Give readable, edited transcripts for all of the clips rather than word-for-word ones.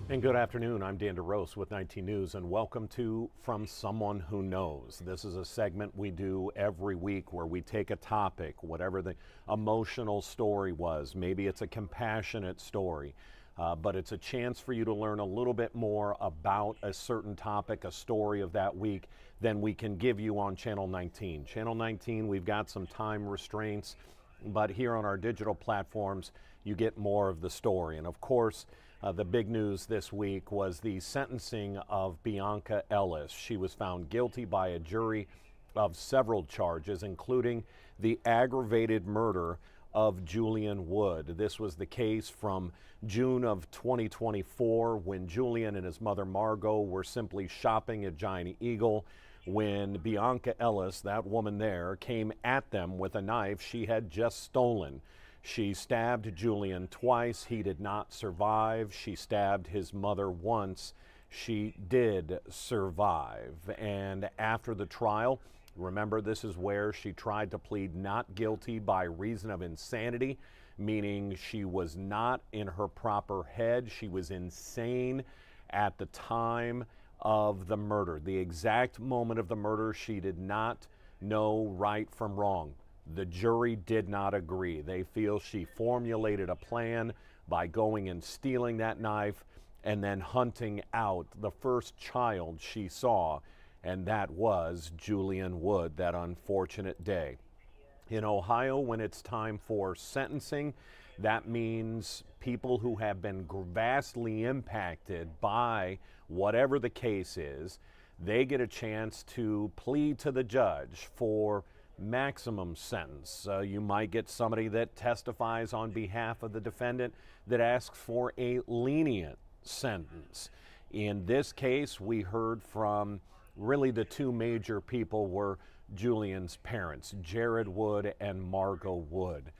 And good afternoon. I'm Dan DeRose with 19 News, and welcome to From Someone Who Knows. This is a segment we do every week where we take a topic, whatever the emotional story was. Maybe it's a compassionate story, but it's a chance for you to learn a little bit more about a certain topic, a story of that week, than we can give you on Channel 19. Channel 19, we've got some time restraints, but here on our digital platforms, you get more of the story. And of course, the big news this week was the sentencing of Bianca Ellis. She was found guilty by a jury of several charges, including the aggravated murder of Julian Wood. This was the case from June of 2024 when Julian and his mother Margot were simply shopping at Giant Eagle when Bianca Ellis, that woman there, came at them with a knife she had just stolen. She stabbed Julian twice. He did not survive. She stabbed his mother once. She did survive. And after the trial, remember, this is where she tried to plead not guilty by reason of insanity, meaning she was not in her proper head. She was insane at the time of the murder. The exact moment of the murder, she did not know right from wrong. The jury did not agree. They feel she formulated a plan by going and stealing that knife and then hunting out the first child she saw, and that was Julian Wood, that unfortunate day. In Ohio, when it's time for sentencing, that means people who have been vastly impacted by whatever the case is, they get a chance to plead to the judge for maximum sentence. You might get somebody that testifies on behalf of the defendant that asks for a lenient sentence. In this case, we heard from really the two major people were Julian's parents, Jared Wood and Margot Wood.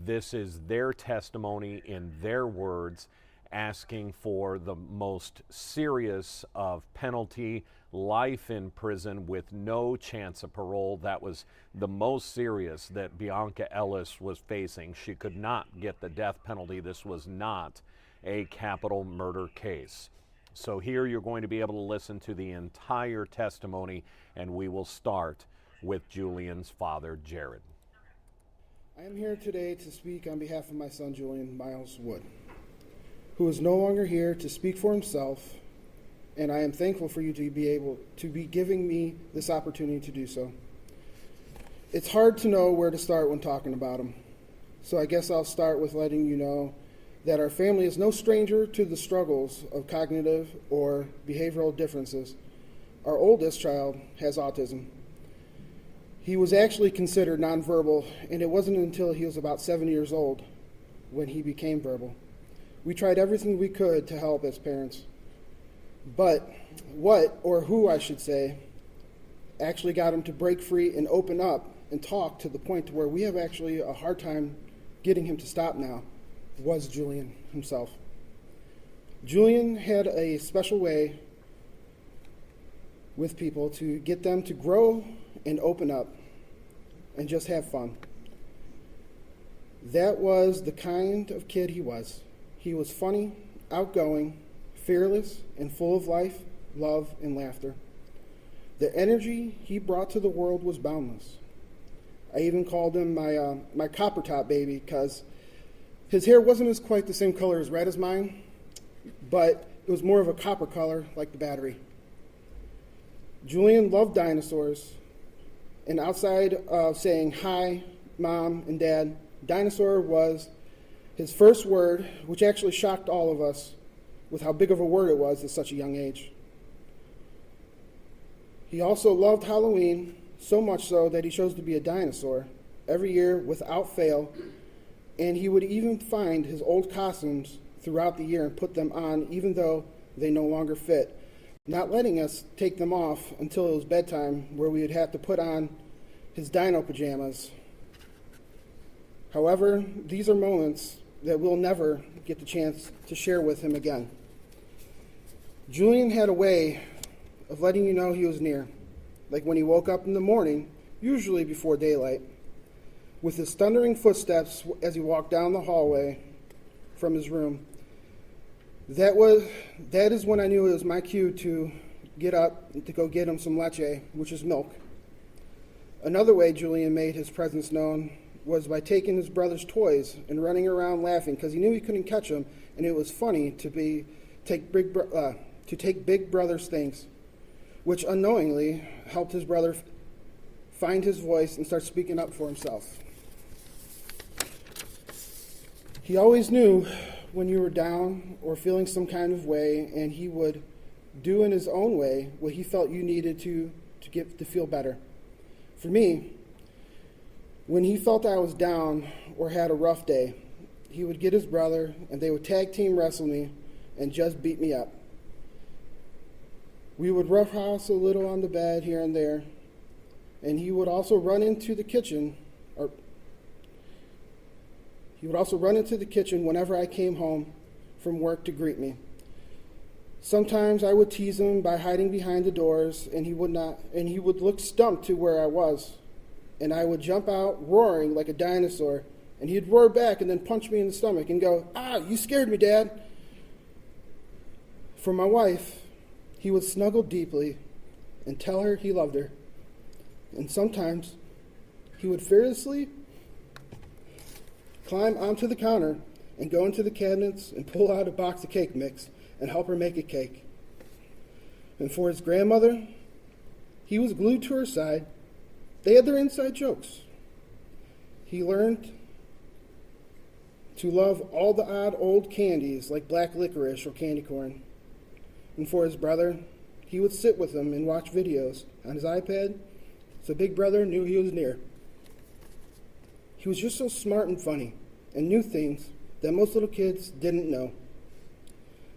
This is their testimony in their words, asking for the most serious of penalty, life in prison with no chance of parole. That was the most serious that Bianca Ellis was facing. She could not get the death penalty. This was not a capital murder case. So here you're going to be able to listen to the entire testimony, and we will start with Julian's father, Jared. I am here today to speak on behalf of my son, Julian Miles Wood, who is no longer here to speak for himself, and I am thankful for you to be able to be giving me this opportunity to do so. It's hard to know where to start when talking about him, so I guess I'll start with letting you know that our family is no stranger to the struggles of cognitive or behavioral differences. Our oldest child has autism. He was actually considered nonverbal, and it wasn't until he was about 7 years old when he became verbal. We tried everything we could to help as parents. But what, or who I should say, actually got him to break free and open up and talk to the point to where we have actually a hard time getting him to stop now was Julian himself. Julian had a special way with people to get them to grow and open up and just have fun. That was the kind of kid he was. He was funny, outgoing, fearless, and full of life, love, and laughter. The energy he brought to the world was boundless. I even called him my copper top baby because his hair wasn't as quite the same color as red as mine, but it was more of a copper color like the battery. Julian loved dinosaurs, and outside of saying hi, Mom and Dad, dinosaur was his first word, which actually shocked all of us with how big of a word it was at such a young age. He also loved Halloween, so much so that he chose to be a dinosaur every year without fail, and he would even find his old costumes throughout the year and put them on even though they no longer fit, not letting us take them off until it was bedtime, where we would have to put on his dino pajamas. However, these are moments that we'll never get the chance to share with him again. Julian had a way of letting you know he was near, like when he woke up in the morning, usually before daylight, with his thundering footsteps as he walked down the hallway from his room. That is when I knew it was my cue to get up and to go get him some leche, which is milk. Another way Julian made his presence known was by taking his brother's toys and running around laughing because he knew he couldn't catch them, and it was funny to take big brother's things, which unknowingly helped his brother find his voice and start speaking up for himself. He always knew when you were down or feeling some kind of way, and he would do in his own way what he felt you needed to feel better. For me, when he felt I was down or had a rough day, he would get his brother and they would tag team wrestle me and just beat me up. We would roughhouse a little on the bed here and there, and he would also run into the kitchen whenever I came home from work to greet me. Sometimes I would tease him by hiding behind the doors, and he would look stumped to where I was. And I would jump out roaring like a dinosaur, and he'd roar back and then punch me in the stomach and go, "Ah, you scared me, Dad." For my wife, he would snuggle deeply and tell her he loved her. And sometimes he would fearlessly climb onto the counter and go into the cabinets and pull out a box of cake mix and help her make a cake. And for his grandmother, he was glued to her side. They had their inside jokes. He learned to love all the odd old candies like black licorice or candy corn. And for his brother, he would sit with him and watch videos on his iPad so Big Brother knew he was near. He was just so smart and funny and knew things that most little kids didn't know.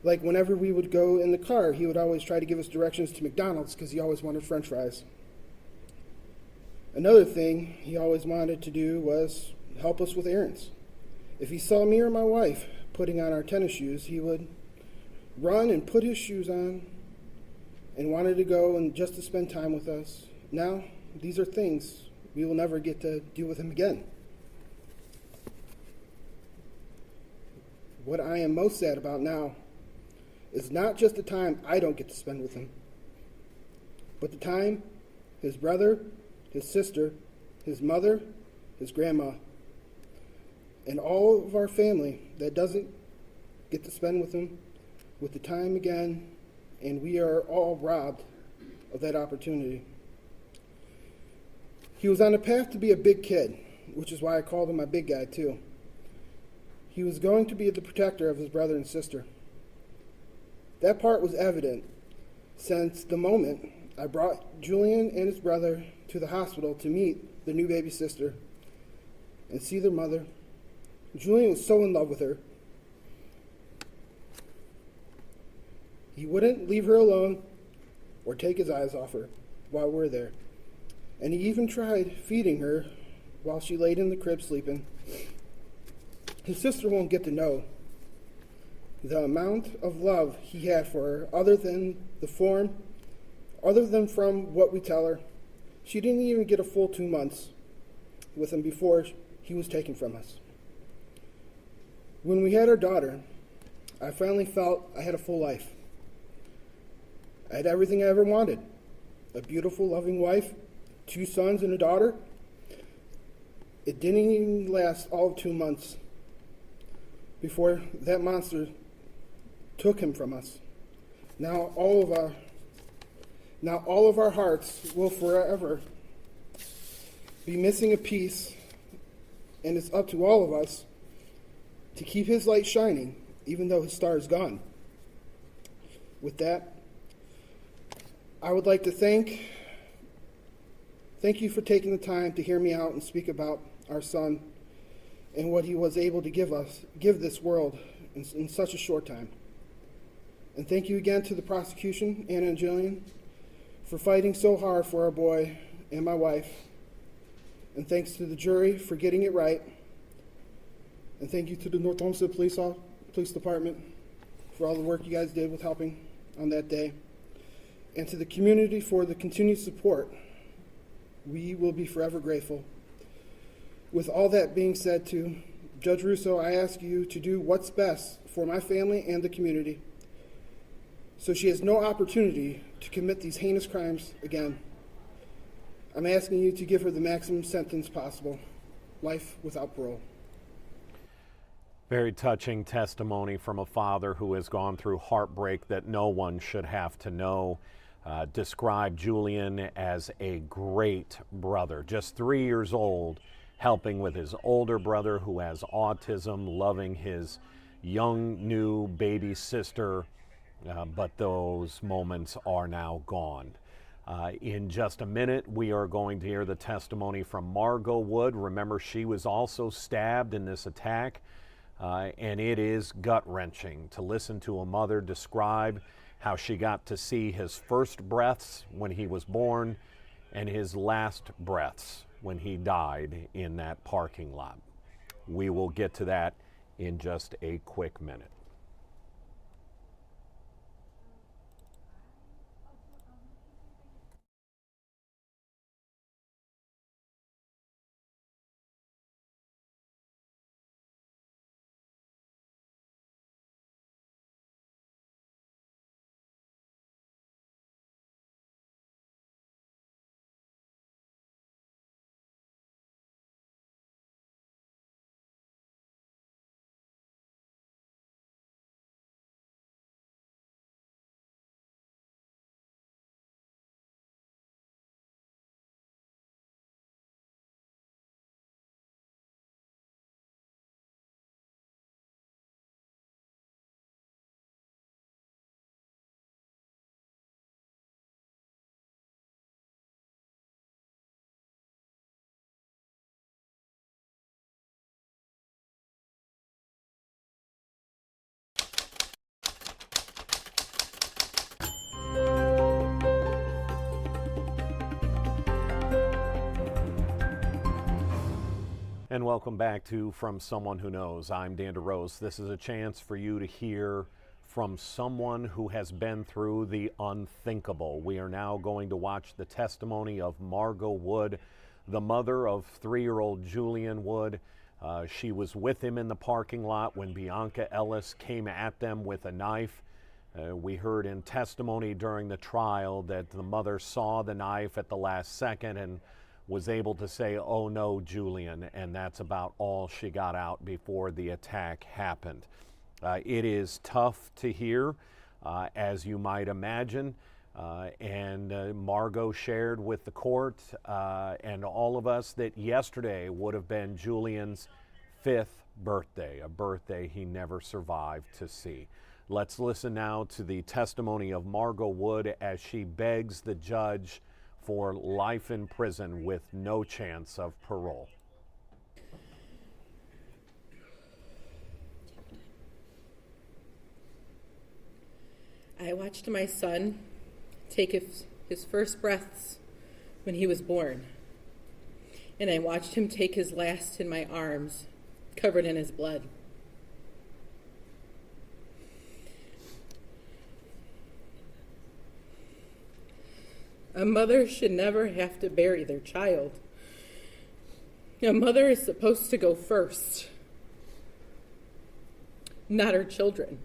Like whenever we would go in the car, he would always try to give us directions to McDonald's because he always wanted French fries. Another thing he always wanted to do was help us with errands. If he saw me or my wife putting on our tennis shoes, he would run and put his shoes on and wanted to go and just to spend time with us. Now, these are things we will never get to do with him again. What I am most sad about now is not just the time I don't get to spend with him, but the time his brother, his sister, his mother, his grandma, and all of our family that doesn't get to spend with him with the time again, and we are all robbed of that opportunity. He was on a path to be a big kid, which is why I called him my big guy too. He was going to be the protector of his brother and sister. That part was evident since the moment I brought Julian and his brother to the hospital to meet the new baby sister and see their mother. Julian was so in love with her. He wouldn't leave her alone or take his eyes off her while we're there. And he even tried feeding her while she laid in the crib sleeping. His sister won't get to know the amount of love he had for her other than from what we tell her. She didn't even get a full 2 months with him before he was taken from us. When we had our daughter, I finally felt I had a full life. I had everything I ever wanted. A beautiful, loving wife, 2 sons and a daughter. It didn't even last all of 2 months before that monster took him from us. Now all of our hearts will forever be missing a piece, and it's up to all of us to keep his light shining, even though his star is gone. With that, I would like to thank you for taking the time to hear me out and speak about our son and what he was able to give this world in such a short time. And thank you again to the prosecution, Anna and Jillian, for fighting so hard for our boy and my wife. And thanks to the jury for getting it right. And thank you to the North Homestead Police Department for all the work you guys did with helping on that day. And to the community for the continued support. We will be forever grateful. With all that being said, Judge Russo, I ask you to do what's best for my family and the community so she has no opportunity to commit these heinous crimes again. I'm asking you to give her the maximum sentence possible, life without parole. Very touching testimony from a father who has gone through heartbreak that no one should have to know. Described Julian as a great brother, just 3 years old, helping with his older brother who has autism, loving his young new baby sister, but those moments are now gone. In just a minute, we are going to hear the testimony from Margot Wood. Remember, she was also stabbed in this attack, and it is gut-wrenching to listen to a mother describe how she got to see his first breaths when he was born and his last breaths when he died in that parking lot. We will get to that in just a quick minute. And welcome back to From Someone Who Knows. I'm Dan DeRose. This is a chance for you to hear from someone who has been through the unthinkable. We are now going to watch the testimony of Margot Wood, the mother of 3-year-old Julian Wood. She was with him in the parking lot when Bianca Ellis came at them with a knife. We heard in testimony during the trial that the mother saw the knife at the last second and was able to say, "Oh no, Julian," and that's about all she got out before the attack happened. It is tough to hear, as you might imagine, and Margot shared with the court and all of us that yesterday would have been Julian's 5th birthday, a birthday he never survived to see. Let's listen now to the testimony of Margot Wood as she begs the judge for life in prison with no chance of parole. I watched my son take his first breaths when he was born, and I watched him take his last in my arms, covered in his blood. A mother should never have to bury their child. A mother is supposed to go first, not her children.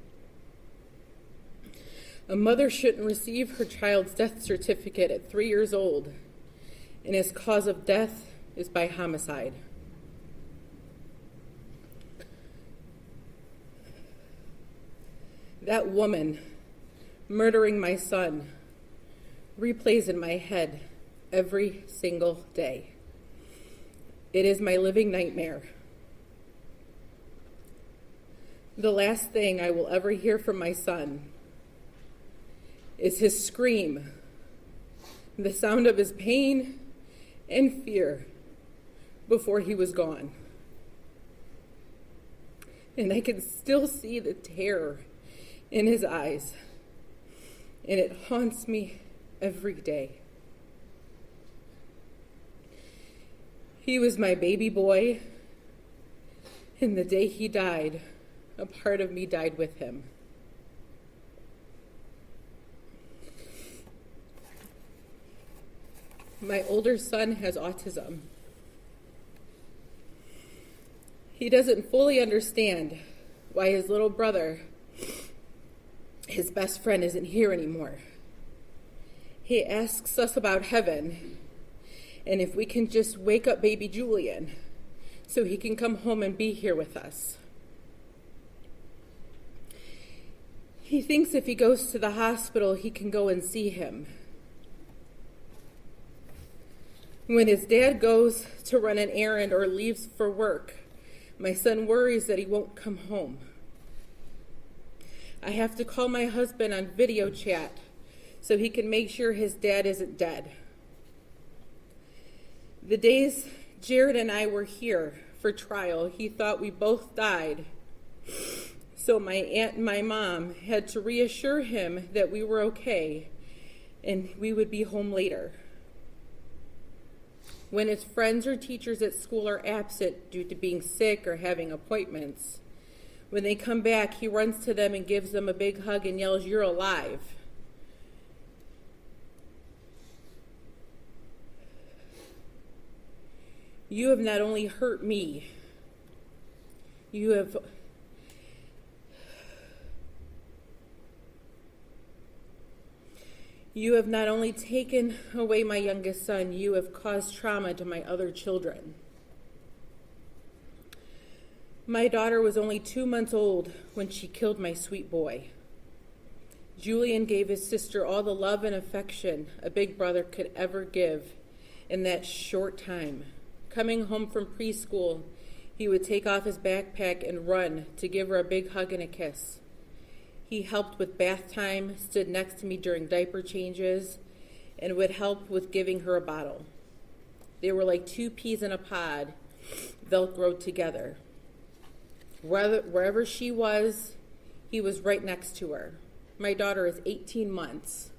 A mother shouldn't receive her child's death certificate at 3 years old, and his cause of death is by homicide. That woman murdering my son replays in my head every single day. It is my living nightmare. The last thing I will ever hear from my son is his scream, the sound of his pain and fear before he was gone. And I can still see the terror in his eyes, and it haunts me every day. He was my baby boy, and the day he died, a part of me died with him. My older son has autism. He doesn't fully understand why his little brother, his best friend, isn't here anymore. He asks us about heaven and if we can just wake up baby Julian so he can come home and be here with us. He thinks if he goes to the hospital, he can go and see him. When his dad goes to run an errand or leaves for work, my son worries that he won't come home. I have to call my husband on video chat so he can make sure his dad isn't dead. The days Jared and I were here for trial, he thought we both died. So my aunt and my mom had to reassure him that we were okay and we would be home later. When his friends or teachers at school are absent due to being sick or having appointments, when they come back, he runs to them and gives them a big hug and yells, "You're alive." You have not only hurt me, you have not only taken away my youngest son, you have caused trauma to my other children. My daughter was only 2 months old when she killed my sweet boy. Julian gave his sister all the love and affection a big brother could ever give in that short time. Coming home from preschool, he would take off his backpack and run to give her a big hug and a kiss. He helped with bath time, stood next to me during diaper changes, and would help with giving her a bottle. They were like two peas in a pod, Velcroed together. Wherever she was, he was right next to her. My daughter is 18 months.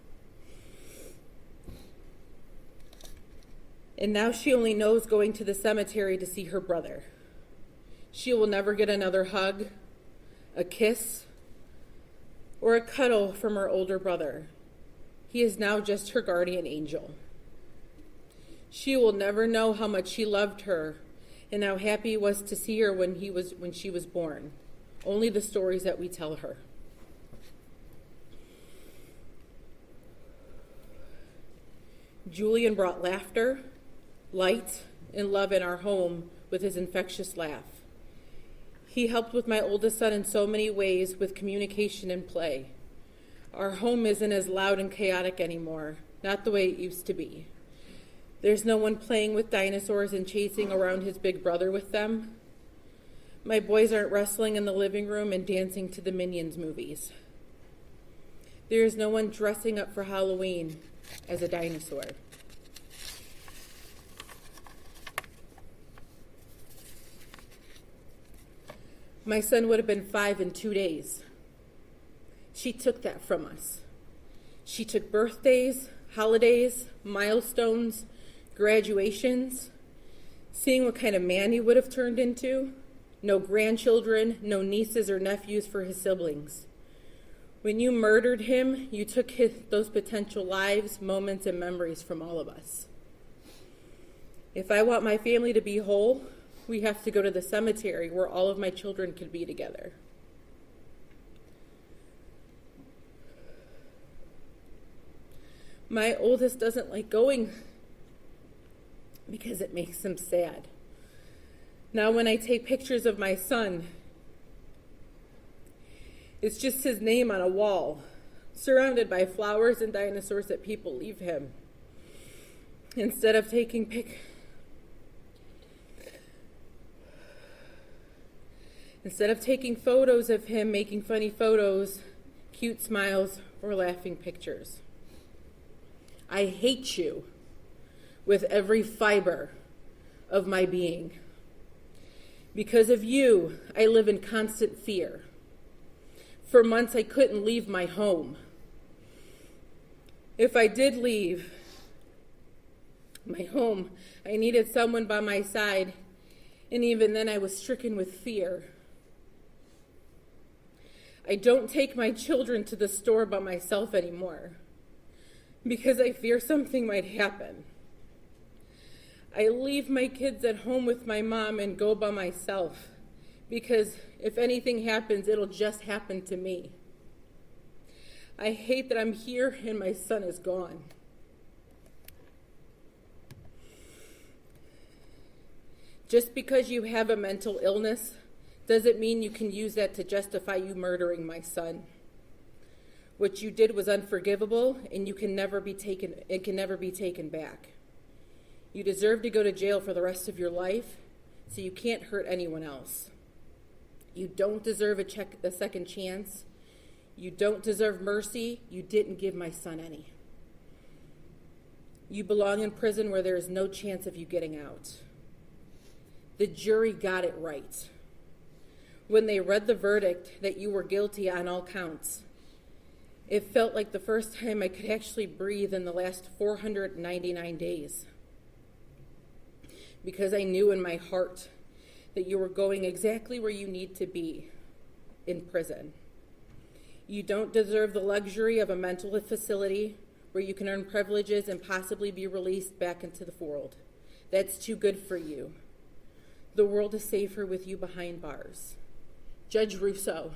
And now she only knows going to the cemetery to see her brother. She will never get another hug, a kiss, or a cuddle from her older brother. He is now just her guardian angel. She will never know how much he loved her and how happy he was to see her when she was born. Only the stories that we tell her. Julian brought laughter, light, and love in our home with his infectious laugh. He helped with my oldest son in so many ways with communication and play. Our home isn't as loud and chaotic anymore, not the way it used to be. There's no one playing with dinosaurs and chasing around his big brother with them. My boys aren't wrestling in the living room and dancing to the Minions movies. There is no one dressing up for Halloween as a dinosaur. My son would have been 5 in 2 days. She took that from us. She took birthdays, holidays, milestones, graduations, seeing what kind of man he would have turned into. No grandchildren, no nieces or nephews for his siblings. When you murdered him, you took those potential lives, moments, and memories from all of us. If I want my family to be whole, we have to go to the cemetery where all of my children could be together. My oldest doesn't like going because it makes him sad. Now when I take pictures of my son, it's just his name on a wall, surrounded by flowers and dinosaurs that people leave him. Instead of taking photos of him making funny photos, cute smiles, or laughing pictures. I hate you with every fiber of my being. Because of you, I live in constant fear. For months, I couldn't leave my home. If I did leave my home, I needed someone by my side, and even then I was stricken with fear. I don't take my children to the store by myself anymore because I fear something might happen. I leave my kids at home with my mom and go by myself because if anything happens, it'll just happen to me. I hate that I'm here and my son is gone. Just because you have a mental illness doesn't mean you can use that to justify you murdering my son. What you did was unforgivable, and it can never be taken back. You deserve to go to jail for the rest of your life, so you can't hurt anyone else. You don't deserve a second chance. You don't deserve mercy. You didn't give my son any. You belong in prison where there is no chance of you getting out. The jury got it right when they read the verdict that you were guilty on all counts. It felt like the first time I could actually breathe in the last 499 days, because I knew in my heart that you were going exactly where you need to be, in prison. You don't deserve the luxury of a mental facility where you can earn privileges and possibly be released back into the world. That's too good for you. The world is safer with you behind bars. Judge Russo,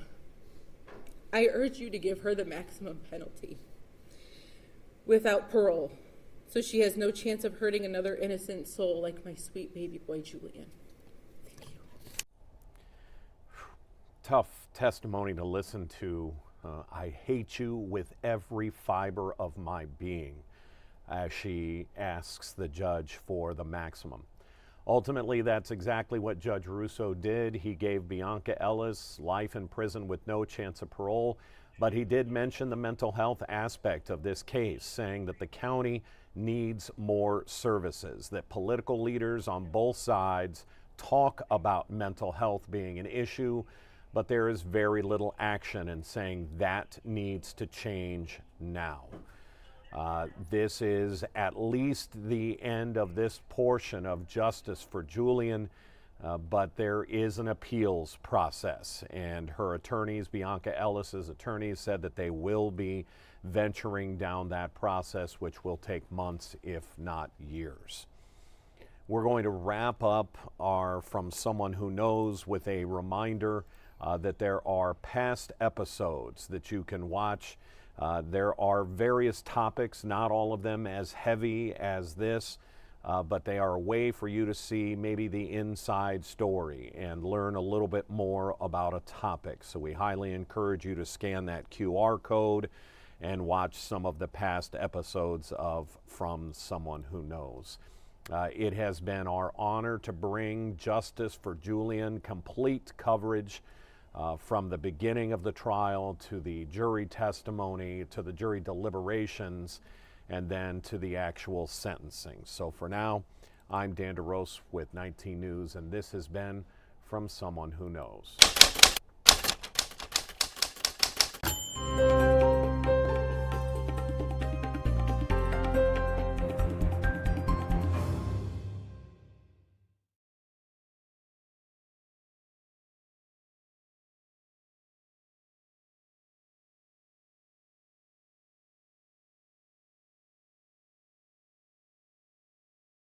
I urge you to give her the maximum penalty without parole, so she has no chance of hurting another innocent soul like my sweet baby boy Julian. Thank you. Tough testimony to listen to. I hate you with every fiber of my being, as she asks the judge for the maximum. Ultimately, that's exactly what Judge Russo did. He gave Bianca Ellis life in prison with no chance of parole, but he did mention the mental health aspect of this case, saying that the county needs more services, that political leaders on both sides talk about mental health being an issue, but there is very little action, and saying that needs to change now. This is at least the end of this portion of justice for Julian, but there is an appeals process, and her attorneys, Bianca Ellis's attorneys, said that they will be venturing down that process, which will take months, if not years. We're going to wrap up our From Someone Who Knows with a reminder that there are past episodes that you can watch. There are various topics, not all of them as heavy as this, but they are a way for you to see maybe the inside story and learn a little bit more about a topic. So we highly encourage you to scan that QR code and watch some of the past episodes of From Someone Who Knows. It has been our honor to bring Justice for Julian complete coverage from the beginning of the trial to the jury testimony, to the jury deliberations, and then to the actual sentencing. So for now, I'm Dan DeRose with 19 News, and this has been From Someone Who Knows.